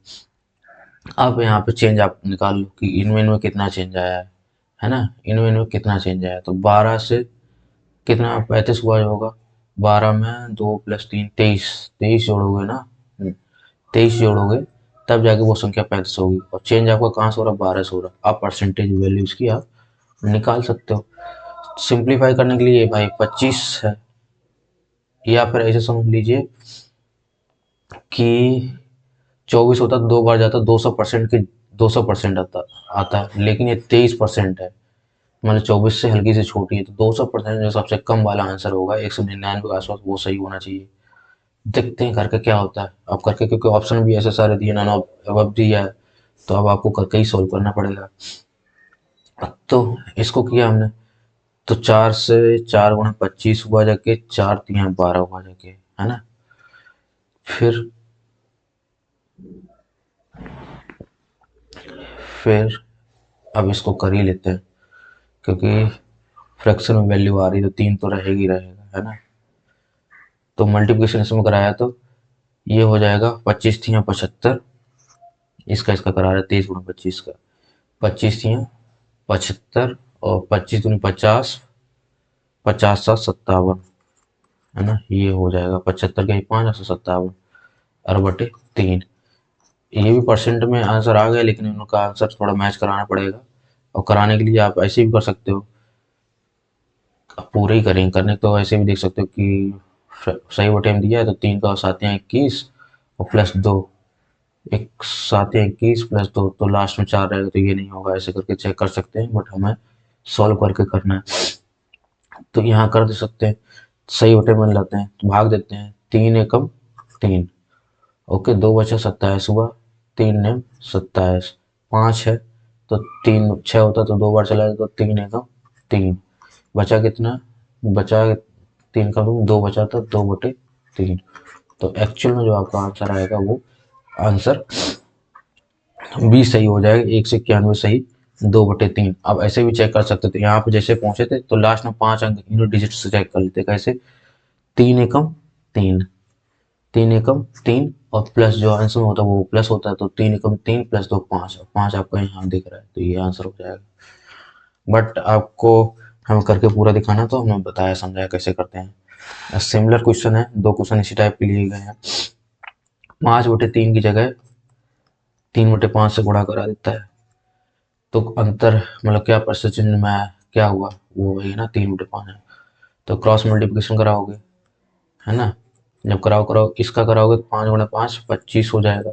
अब यहाँ पे चेंज आप निकाल लो कि इनमें कितना चेंज आया है ना, इनमें कितना चेंज आया। तो 12 से कितना 35 हुआ होगा, 12 में 2 + 3 23, 23 जोड़ोगे ना, 23 जोड़ोगे तब जाके वो संख्या 35 होगी। और चेंज आपका कहाँ से हो रहा है 12 से हो रहा है। आप परसेंटेज वैल्यू इसकी आप निकाल सकते हो। सिंप्लीफाई करने के लिए भाई 25 है, या फिर ऐसे समझ लीजिए कि 24 होता तो 2 बार जाता, 200% के 200% आता है, लेकिन ये 23% है। मतलब 24 से हल्की सी छोटी है, तो 200% जो सबसे कम वाला आंसर होगा 199 के आसपास, वो सही होना चाहिए। देखते हैं करके क्या होता है। अब करके, क्योंकि ऑप्शन भी ऐसे सारे दिए, नॉन अब दिया है, तो अब आपको करके ही सोल्व करना पड़ेगा। तो इसको किया हमने, तो 4 से 4×25 हुआ जाके 4×3 = 12 हुआ जाके, है ना। फिर फिर अब इसको कर ही लेते हैं, क्योंकि फ्रैक्शन में वैल्यू आ रही है तो 3 तो रहेगी रहेगा, है ना। तो मल्टीप्लिकेशन इसमें कराया तो ये हो जाएगा 25×3 = 75। इसका इसका करा रहे 23×25 का, 25×3 = 75 और 25×50, 50×7 = 57, है ना। ये हो जाएगा 75 के 5 57 और/3। ये भी परसेंट में आंसर आ गया, लेकिन उनका आंसर थोड़ा मैच कराना पड़ेगा। और कराने के लिए आप ऐसे भी कर सकते हो, आप पूरे ही करेंगे, करने तो ऐसे भी देख सकते हो कि सही वो टाइम दिया है तो 3×7=21 और +2, एक 7×21 +2, तो लास्ट में 4 रहेगा, तो ये नहीं होगा। ऐसे करके चेक कर सकते हैं, बट हमें सॉल्व करके करना है। तो यहाँ कर दे सकते हैं, सही बटे बन लाते हैं, तो भाग देते हैं 3×1 = 3। ओके, 2 बचा 27 हुआ, 3 ने 27, 5 है तो 3 6 होता तो 2 बार चला जाता, तो 3×3 बचा कितना, बचा 3 का 2 बचा था 2/3। तो एक्चुअल में जो आपका आंसर आएगा वो आंसर 20 सही हो जाएगा, 191 सही, 2/3। अब ऐसे भी चेक कर सकते थे, यहाँ पे जैसे पहुंचे थे तो लास्ट में 5 अंक इन डिजिट से चेक कर लेते, कैसे, 3×3, 3×3 और प्लस जो आंसर होता है वो प्लस होता है, तो 3×3 +2 5, 5 आपका यहाँ दिख रहा है, तो ये आंसर हो जाएगा। बट आपको हम करके पूरा दिखाना, तो हमने बताया समझाया कैसे करते हैं। सिमिलर क्वेश्चन है, 2 क्वेश्चन इसी टाइप के लिए गए हैं। 5/3 की जगह 3/5 से गुणा करा देता है। तो अंतर मतलब क्या परसेंटेज में क्या हुआ, वो वही ना 3/5 है। तो क्रॉस मल्टीप्लिकेशन कराओगे, है ना, जब कराओ इसका कराओगे तो 5 × 5 25 हो जाएगा,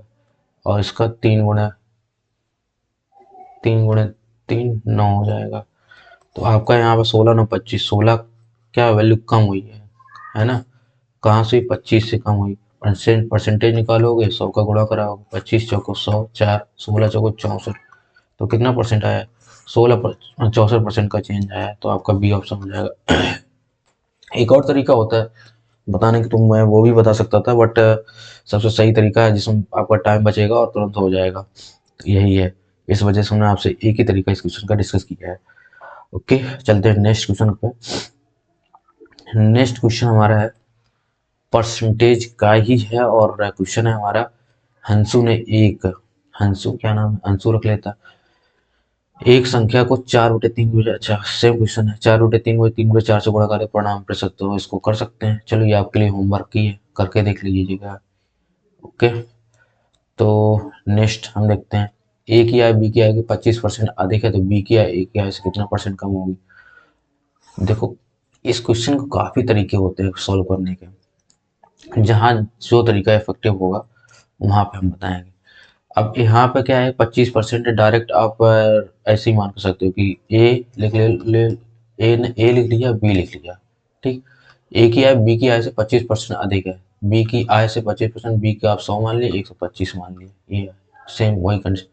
और इसका 3 × 3 9 हो जाएगा। तो आपका यहाँ पे 16 × 9 = 25, 16 क्या वैल्यू कम हुई है ना, कहाँ से, 25 से कम हुई। परसेंटेज निकालोगे, 100 का गुणा कराओगे, 25 चौको 100, 4 16 चौको 64, तो कितना परसेंट आया, 64% का चेंज आया। तो आपका बी ऑप्शन हो जाएगा। एक और तरीका होता है बताने की, तो मैं वो भी बता सकता था, बट सबसे सही तरीका है जिसमें आपका टाइम बचेगा और तुरंत हो जाएगा, तो यही है। इस वजह से हमने आपसे एक ही तरीका इस क्वेश्चन का डिस्कस किया है। ओके, चलते हैं नेक्स्ट क्वेश्चन पे। नेक्स्ट क्वेश्चन हमारा है परसेंटेज का ही है, और क्वेश्चन है हमारा, हंसू ने एक, हंसू क्या नाम है, हंसू रख लेता, एक संख्या को 4/3 अच्छा सेम क्वेश्चन है, 4/3 से गुणा करें परिणाम प्रतिशत, तो इसको कर सकते हैं। चलो ये आपके लिए होमवर्क की है, करके देख लीजिएगा। ओके, तो नेक्स्ट हम देखते हैं, ए की आय बी की आय के 25% अधिक है, तो बी की आय ए की आय से कितना परसेंट कम होगी। देखो, इस क्वेश्चन को काफी तरीके होते हैं सॉल्व करने के, जहाँ जो तरीका इफेक्टिव होगा वहां पे हम बताएंगे। अब यहाँ पे क्या है, 25% डायरेक्ट आप ऐसे ही मान कर सकते हो कि ए लिख ले, ए लिख लिया, बी लिख लिया, ठीक। ए की आय बी की आय से 25% अधिक है, बी की आय से 25%, बी का आप 100 मान लिए, 125 मान लिए, ये सेम वही कंडीशन।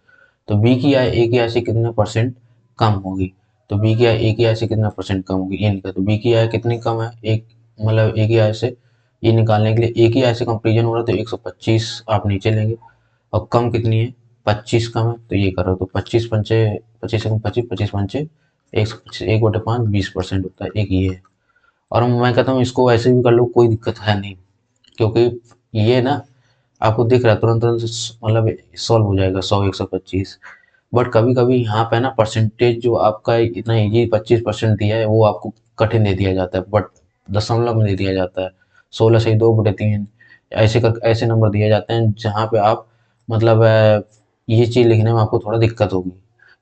तो बी की आय ए की आय से कितने परसेंट कम होगी, तो बी की आय ए की आय से कितना परसेंट कम होगी, ये निकला। तो बी की आय कितनी कम है, एक मतलब ए की आय से, ये निकालने के लिए ए की आय से कंपेरिजन हो रहा है, तो 125 आप नीचे लेंगे, और कम कितनी है, 25 कम है, तो ये करो, तो 25 × 5 = 25, 25 × 5 = 1/5 20% होता है, एक ये है। और मैं कहता हूँ इसको ऐसे भी कर लो, कोई दिक्कत है नहीं, क्योंकि ये ना आपको दिख रहा है तुरंत तुरंत मतलब सॉल्व हो जाएगा 100 125। बट कभी कभी यहाँ पे ना परसेंटेज जो आपका इतना इजी 25% दिया है, वो आपको कठिन दे दिया जाता है, बट दशमलव में दे दिया जाता है, 16 से 2/3 ऐसे नंबर दिए जाते हैं, जहाँ पे आप मतलब ये चीज लिखने में आपको थोड़ा दिक्कत होगी,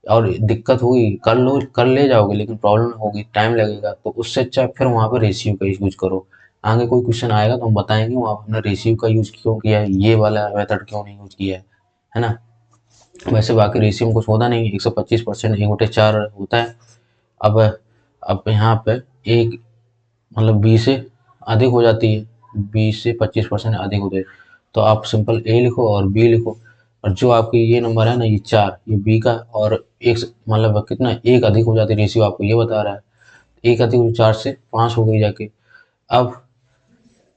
और दिक्कत होगी, कर ले जाओगे, लेकिन प्रॉब्लम होगी, टाइम लगेगा। तो उससे अच्छा फिर वहाँ पर रेशियो का यूज करो। आगे कोई क्वेश्चन आएगा तो हम बताएंगे वहाँ पर हमने रेशियो का यूज क्यों किया है, ये वाला मेथड क्यों नहीं यूज किया है ना। वैसे बाकी रेशियो में कुछ होता नहीं, 125% 1/4 होता है। अब अब यहाँ पे एक मतलब बी से अधिक हो जाती है, बी से 25% अधिक होते हैं, तो आप सिंपल ए लिखो और बी लिखो, और जो आपकी ये नंबर है ना, ये 4, ये बी का, और एक मतलब कितना, एक अधिक हो जाती है, रेशियो आपको ये बता रहा है, एक अधिक 4 से 5 हो गई जाके। अब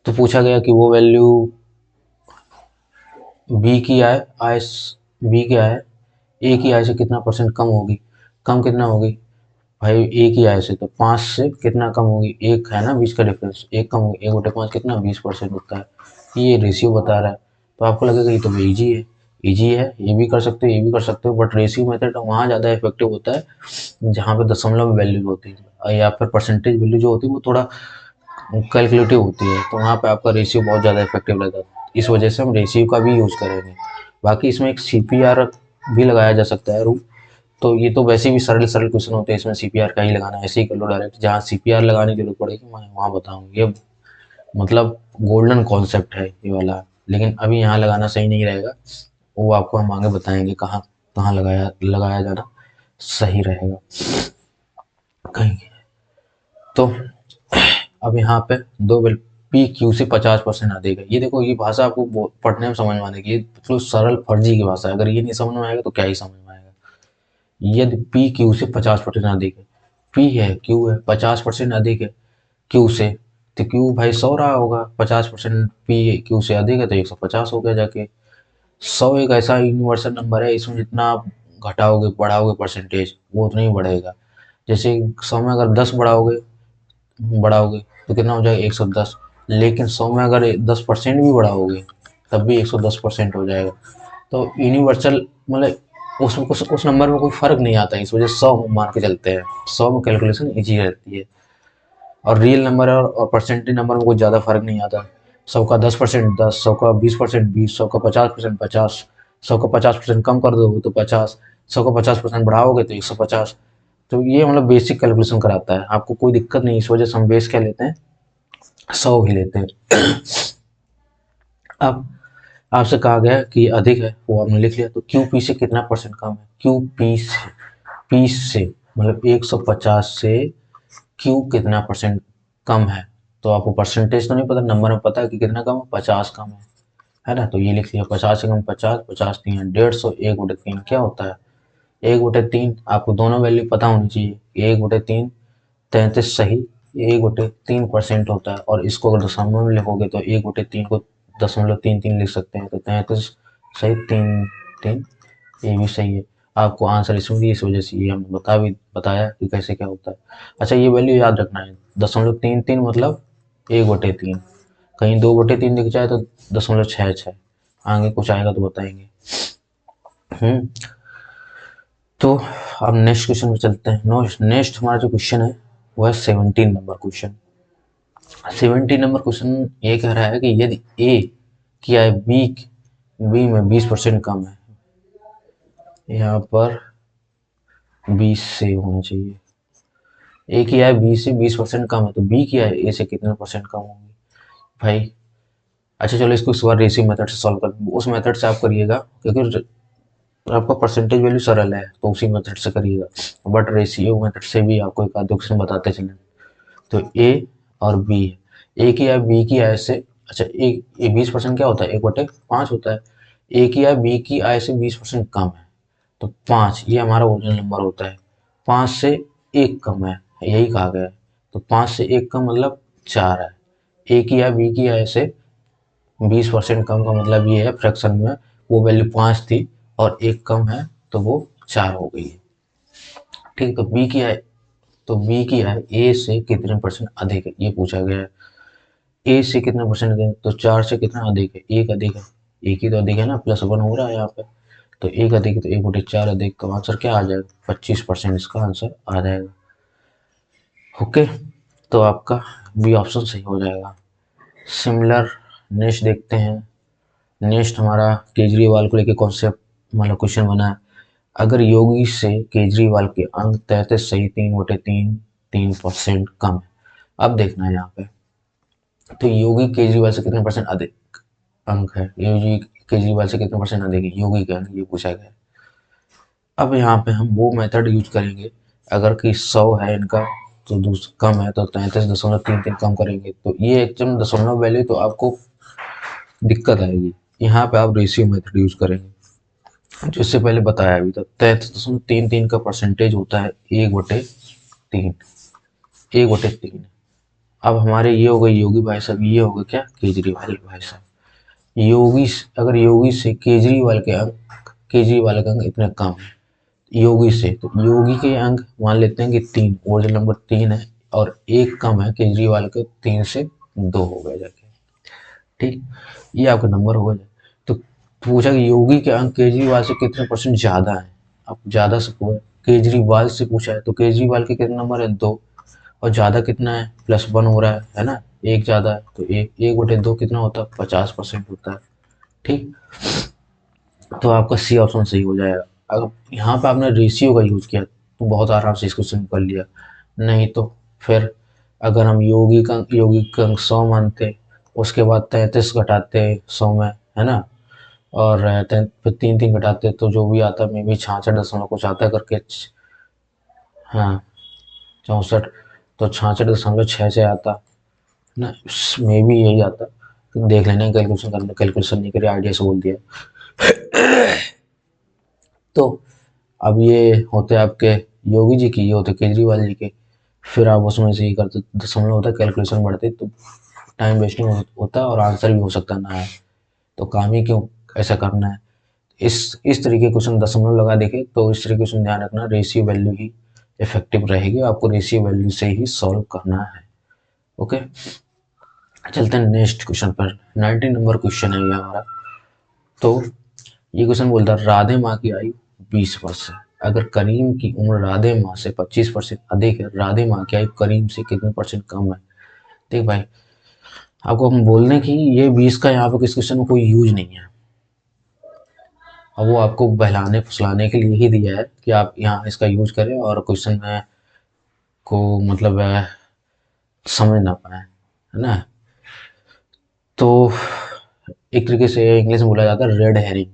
तो पूछा गया कि वो वैल्यू बी की आय आय बी की आय ए की आय से कितना परसेंट कम होगी, कम कितना होगी भाई, ए की आय से, तो 5 से कितना कम होगी, एक है ना बीच का डिफरेंस, एक कम होगी, 1/5 कितना 20% होता है, ये रेशियो बता रहा है। तो आपको लगेगा ये तो इजी है, इजी है, ये भी कर सकते हो, ये भी कर सकते हो, बट रेशियो मेथड वहाँ ज़्यादा इफेक्टिव होता है जहाँ पे दशमलव वैल्यू होती है, या फिर परसेंटेज वैल्यू जो होती है वो थोड़ा कैलकुलेटिव होती है, तो वहाँ पे आपका रेशियो बहुत ज़्यादा इफेक्टिव रहता है, इस वजह से हम रेशियो का भी यूज़ करेंगे। बाकी इसमें एक सीपीआर भी लगाया जा सकता है रूल, तो ये तो वैसे भी सरल सरल क्वेश्चन होते हैं, इसमें सीपीआर का ही लगाना है, ऐसे ही कर लो डायरेक्ट, जहाँ सीपीआर लगाने की जरूरत पड़ेगी मैं वहाँ बताऊँगी। ये मतलब गोल्डन कॉन्सेप्ट है ये वाला, लेकिन अभी यहाँ लगाना सही नहीं रहेगा, वो आपको हम आगे बताएंगे कहाँ कहाँ लगाया लगाया जाना सही रहेगा कहीं। तो अब यहाँ पे दो बिल पी क्यू से 50% अधिक है, ये देखो ये भाषा आपको पढ़ने में समझ में आने की, ये बिल्कुल सरल फर्जी की भाषा है, अगर ये नहीं समझ में आएगा तो क्या ही समझ में आएगा। यदि पी क्यू से 50% अधिक है, पी है क्यू है 50% अधिक है क्यू से, तो क्यू भाई 100 रहा होगा, 50% पी क्यू से अधिक है तो 150 हो गया जाके। 100 एक ऐसा यूनिवर्सल नंबर है, इसमें जितना आप घटाओगे बढ़ाओगे परसेंटेज वो उतना ही बढ़ेगा। जैसे 100 में अगर 10 बढ़ाओगे तो कितना हो जाएगा 110, लेकिन 100 में अगर 10% भी बढ़ाओगे तब भी 110% हो जाएगा। तो यूनिवर्सल मतलब उस नंबर में कोई फर्क नहीं आता है, इस वजह से 100 मान के चलते हैं, 100 में कैलकुलेशन इजी रहती है। और रियल नंबर और परसेंटेज नंबर में कुछ ज़्यादा फर्क नहीं आता, 100 का 10% 10, 100 का 20% 20, 100 का 50% 50, 100 का 50% कम कर दोगे तो 50, 100 का 50% बढ़ाओगे तो 150। तो ये मतलब बेसिक कैलकुलेशन कराता है, आपको कोई दिक्कत नहीं, इस वजह से हम बेस क्या लेते हैं, 100 ही लेते हैं। अब आपसे कहा गया है कि अधिक है, वो आपने लिख लिया, तो क्यू पी से कितना परसेंट कम है, क्यू पी से मतलब 150 से क्यू कितना परसेंट कम है। तो आपको परसेंटेज तो नहीं पता, नंबर में पता है कि कितना कम है, 50 कम है ना। तो ये लिख लिया 50 से कम 50, 50 3 है 150, 1/3 क्या होता है, 1/3। आपको दोनों वैल्यू पता होनी चाहिए, 1/3 33 सही, 1/3% होता है। और इसको अगर दशमलव में लिखोगे तो 1/3 को 0.33 लिख सकते हैं, तो 33 सही, 3 3 ये भी सही है। आपको आंसर इसमें भी इस वजह से ये हमने बताया कि कैसे क्या होता है। अच्छा ये वैल्यू याद रखना है, 0.33 मतलब 1/3, कहीं 2/3 दिख जाए तो 0.66, आगे कुछ आएगा तो बताएंगे। हम्म तो अब नेक्स्ट क्वेश्चन में चलते हैं। नेक्स्ट हमारा जो क्वेश्चन है वो है 17 नंबर क्वेश्चन। 17 नंबर क्वेश्चन ये कह रहा है कि यदि ए क्या है बी में 20% कम है, यहाँ पर 20 से होना चाहिए, ए की आय बी से 20% कम है, तो बी की आय ए से कितने परसेंट कम होगी भाई। अच्छा चलो इसको इस बार रेशियो मेथड से सॉल्व कर, उस मेथड से आप करिएगा क्योंकि आपका परसेंटेज वैल्यू सरल है तो उसी मेथड से करिएगा, बट रेशियो मेथड से भी आपको एक आध क्वेश्चन बताते चलें। तो ए और बी, ए की आय बी की आय से, अच्छा ए 20% क्या होता है, 1/5 होता है। ए की आय बी की आय से 20% कम है, तो 5 ये हमारा ओरिजिनल नंबर होता है, 5 से 1 कम है, यही कहा गया है। तो 5 से 1 कम मतलब 4 है। ए की आय बी की आय से 20% कम का मतलब ये है, फ्रैक्शन में वो वैल्यू 5 थी और 1 कम है तो वो 4 हो गई है। ठीक, तो बी की आय ए से कितने परसेंट अधिक है, ये पूछा गया है। ए से कितना परसेंट अधिक है, तो 4 से कितना अधिक है, 1 अधिक है, एक ही तो अधिक है ना, +1 हो रहा है यहाँ पे। तो 1 अधिक है तो 1/4 अधिक का आंसर क्या आ जाएगा, 25% इसका आंसर आ जाएगा। ओके, तो आपका बी ऑप्शन सही हो जाएगा। सिमिलर नेक्स्ट देखते हैं। नेक्स्ट हमारा केजरीवाल को लेके कॉन्सेप्ट मतलब क्वेश्चन बना है। अगर योगी से केजरीवाल के अंक 33 सही 3/3 3% कम है। अब देखना है यहाँ पे, तो योगी केजरीवाल से कितने परसेंट अधिक अंक है, योगी केजरीवाल से कितने परसेंट अधिक है योगी के अंक, ये पूछा गया है। अब यहाँ पे हम वो मेथड यूज करेंगे, अगर कि 100 है इनका तो कम है तो 33.33 कम करेंगे, तो ये एकदम दशमलव वैल्यू तो आपको दिक्कत आएगी। यहाँ पे आप रेशियो मेथड यूज करेंगे, जो इससे पहले बताया अभी तक, 33.33 का परसेंटेज होता है 1/3, 1/3। अब हमारे ये हो गए योगी भाई साहब, ये हो गए क्या, केजरीवाल भाई साहब। योगी से केजरीवाल के अंक इतने कम है योगी से, तो योगी के अंक मान लेते हैं कि 3, ओरिजिनल नंबर 3 है, और 1 कम है केजरीवाल के, 3 से 2 हो गए जाके। ठीक, ये आपका नंबर हो गया। तो पूछा कि योगी के अंक केजरीवाल से कितने परसेंट ज़्यादा है। अब ज़्यादा से पूछा, केजरीवाल से पूछा है तो केजरीवाल के कितने नंबर है, 2, और ज़्यादा कितना है, +1 हो रहा है ना, एक ज़्यादा है तो 1/2 कितना होता है, 50% होता है। ठीक, तो आपका सी ऑप्शन सही हो जाएगा। अगर यहाँ पे आपने रेशियो का यूज किया तो बहुत आराम से इसको सिंपल कर लिया, नहीं तो फिर अगर हम योगी का अंक 100 मानते, उसके बाद 33 घटाते 100 में, है ना, और फिर 3 घटाते तो जो भी आता मे भी 66 कुछ आता करके, हाँ 64, तो 66.6 से आता ना, मे भी यही आता। तो देख लेना, कैलकुलेशन करना, कैलकुलेशन नहीं करे आइडिया से बोल दिया। तो अब ये होते आपके योगी जी की, ये होते केजरीवाल जी के, फिर आप उसमें से ये करते दशमलव होता है, कैलकुलेशन बढ़ते तो टाइम वेस्टिंग होता है और आंसर भी हो सकता ना है, तो काम ही क्यों ऐसा करना है। इस तरीके क्वेश्चन दशमलव लगा देखे तो इस तरीके क्वेश्चन ध्यान रखना, रेशियो वैल्यू ही इफेक्टिव रहेगी, आपको रेशियो वैल्यू से ही सॉल्व करना है। ओके, चलते हैं नेक्स्ट क्वेश्चन पर। 19 नंबर क्वेश्चन है ये हमारा। तो ये क्वेश्चन बोलता है राधे माँ की आयु 20 वर्ष है, अगर करीम की उम्र राधे माँ से 25% अधिक है, राधे माँ की आयु करीम से कितने परसेंट कम है। देख भाई, आपको हम बोल दें कि ये 20 का यहाँ पे इस क्वेश्चन में कोई यूज नहीं है। अब वो आपको बहलाने फुसलाने के लिए ही दिया है कि आप यहाँ इसका यूज करें और क्वेश्चन में को मतलब समझ ना पाए, है ना। तो एक तरीके से इंग्लिश में बोला जाता है रेड हेरिंग,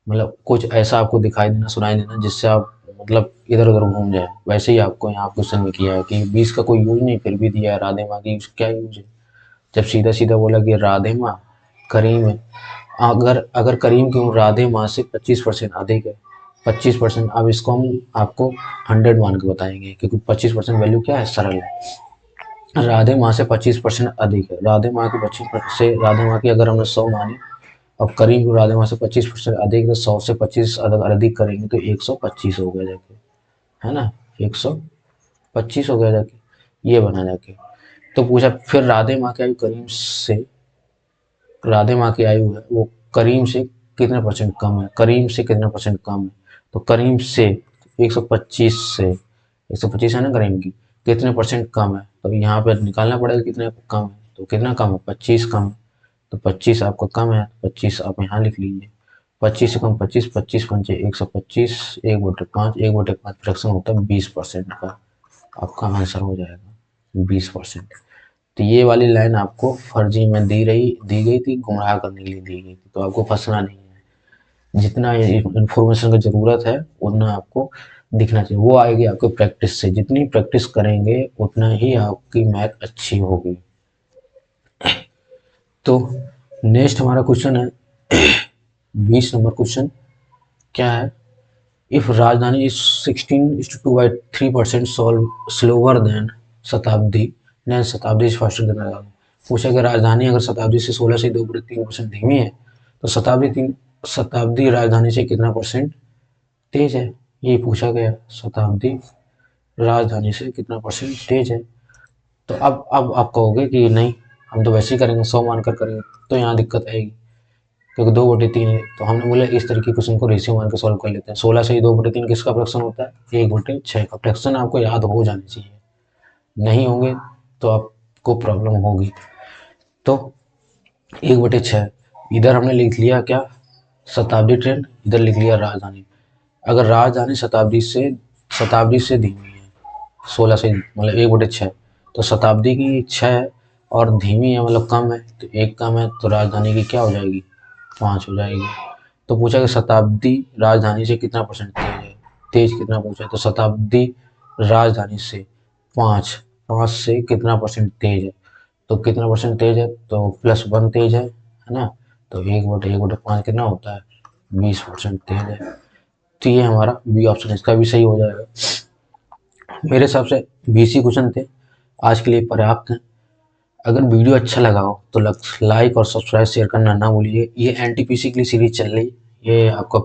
मतलब कुछ ऐसा आपको दिखाई देना सुनाई देना जिससे आप मतलब इधर उधर घूम जाए। वैसे ही आपको यहाँ क्वेश्चन में किया है कि 20 का कोई यूज नहीं, फिर भी दिया है राधे माँ की क्या यूज है, जब सीधा सीधा बोला कि राधे माँ करीम है। अगर अगर करीम की उम्र राधे माँ से 25% अधिक है, 25%, अब इसको हम आपको 100 मान के बताएंगे क्योंकि 25% वैल्यू क्या है, सरल है। राधे माँ से 25% अधिक है, राधे माँ की 25 से राधे माँ की अगर हमने 100 मानी, अब करीम को राधे माँ से 25% अधिक, तो 100 से 25 अधिक करेंगे तो 125 हो गया जाके, है ना। 125 हो गया जाके, ये बना जाके। तो पूछा फिर राधे माँ की आयु करीम से, राधे माँ की आयु है वो करीम से कितने परसेंट कम है, करीम से कितने परसेंट कम है। तो करीम से 125 से, 125 है ना करीम की, कितने परसेंट कम है, तो यहाँ पे निकालना पड़ेगा कितने कम है, तो कितना कम है, 25 कम है। तो 25 आपका कम है, 25 आप यहाँ लिख लीजिए। 25 से कम 25, 25 पंचे 125, 1/5, 1/5 फ्रैक्शन होता है 20% का, आपका आंसर हो जाएगा 20%। तो ये वाली लाइन आपको फर्जी में दी गई थी, गुमराह करने के लिए दी गई थी, तो आपको फंसना नहीं है। जितना इंफॉर्मेशन की ज़रूरत है उतना आपको दिखना चाहिए, वो आएगी आपको प्रैक्टिस से, जितनी प्रैक्टिस करेंगे उतना ही आपकी मैथ अच्छी होगी। तो नेक्स्ट हमारा क्वेश्चन है 20 नंबर क्वेश्चन, क्या है, इफ राजधानी इज 16:2/3% स्लोअर देन शताब्दी, देन शताब्दी इज फास्टर देन राजधानी। पूछा कि राजधानी अगर शताब्दी से 16 से 2/3% धीमी है तो शताब्दी राजधानी से कितना परसेंट तेज है, ये पूछा गया। शताब्दी राजधानी से कितना परसेंट तेज है। तो अब आप कहोगे कि नहीं, हम तो वैसे ही करेंगे, 100 मानकर करेंगे, तो यहाँ दिक्कत आएगी क्योंकि 2/3 है। तो हमने बोला इस तरीके के क्वेश्चन को रेशियो मान के सॉल्व कर लेते हैं। 16 से 2/3 किसका फ्रैक्शन होता है, 1/6 का। फ्रैक्शन आपको याद हो जाने चाहिए, नहीं होंगे तो आपको प्रॉब्लम होगी। तो 1/6, इधर हमने लिख लिया क्या, शताब्दी ट्रेन, इधर लिख लिया राजधानी। अगर राजधानी शताब्दी से धीमी है, 16 से मतलब 1/6, तो शताब्दी की 6 और धीमी है मतलब कम है, तो एक कम है, तो राजधानी की क्या हो जाएगी, 5 हो जाएगी। तो पूछा कि शताब्दी राजधानी से कितना परसेंट तेज है, तेज कितना पूछा है, तो शताब्दी राजधानी से 5, 5 से कितना परसेंट तेज है, तो कितना परसेंट तेज है, तो +1 तेज है ना। तो 1/5 कितना होता है, 20% तेज है। तो ये हमारा बी ऑप्शन, इसका भी सही हो जाएगा। मेरे हिसाब से 20 ही क्वेश्चन थे, आज के लिए पर्याप्त हैं। अगर वीडियो अच्छा लगा हो तो लाइक और सब्सक्राइब शेयर करना ना भूलिए। ये एनटीपीसी के लिए सीरीज चल रही, ये आपका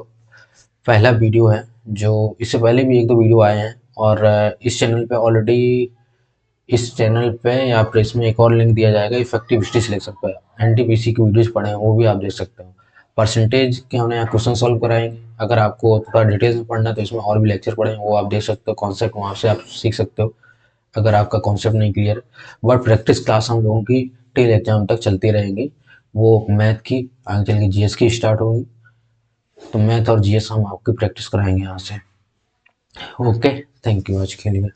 पहला वीडियो है, जो इससे पहले भी 1-2 वीडियो आए हैं, और इस चैनल पे ऑलरेडी, इस चैनल पे या फिर इसमें एक और लिंक दिया जाएगा इफेक्टिव हिस्ट्री सिलेक्शन पे, एनटीपीसी की वीडियोज पढ़े हैं वो भी आप देख सकते हो। परसेंटेज के हमने यहाँ क्वेश्चन सॉल्व कराएंगे। अगर आपको थोड़ा डिटेल्स में पढ़ना है तो इसमें और भी लेक्चर पढ़े हैं, वो आप देख सकते हो, कॉन्सेप्ट वहाँ से आप सीख सकते हो अगर आपका कॉन्सेप्ट नहीं क्लियर। बट प्रैक्टिस क्लास हम लोगों की टेल एग्जाम तक चलती रहेंगी, वो मैथ की आगे चल के जीएस की स्टार्ट होगी, तो मैथ और जीएस हम आपकी प्रैक्टिस कराएंगे यहाँ से। ओके, थैंक यू आज के लिए।